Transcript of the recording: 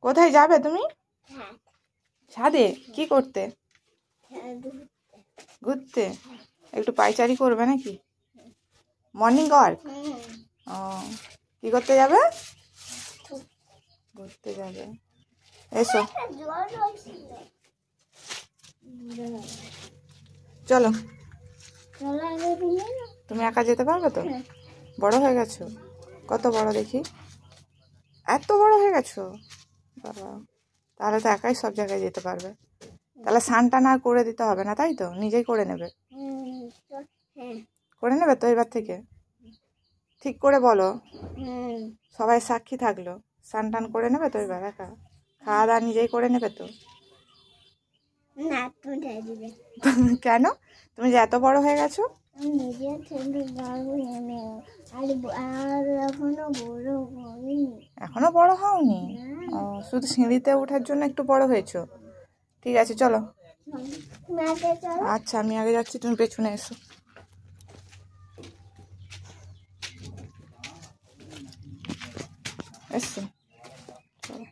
কোথায় যাবে তুমি? ছাদে কি করতে? ঘুরতে। একটু পায়চারি করবে নাকি? Morning walk. ও, কি করতে যাবে? ঘুরতে যাবে। এসো চলো। তুমি একা যেতে পারবে তো? বড় হয়ে গেছো? কত বড় দেখি? এত বড় হয়ে গেছো বাবা, তাহলে তো একাই সব জায়গায় যেতে পারবে। তাহলে স্নান আর করে দিতে হবে না, তাই তো? নিজেই করে নেবে। করে নেবে তো এবার থেকে? ঠিক করে বলো, সবাই সাক্ষী থাকলো। স্নান করে নেবে তো এবার একা? খাওয়া দাওয়া নিজেই করে নেবে তো? কেন? তুমি যে এত বড় হয়ে গেছো। এখনো বড় হওনি? ও, শুধু সিঁড়িতে ওঠার জন্য একটু বড় হয়েছো। ঠিক আছে চলো। আচ্ছা আমি আগে যাচ্ছি, তুমি পেছনে এসো। এসো চলো।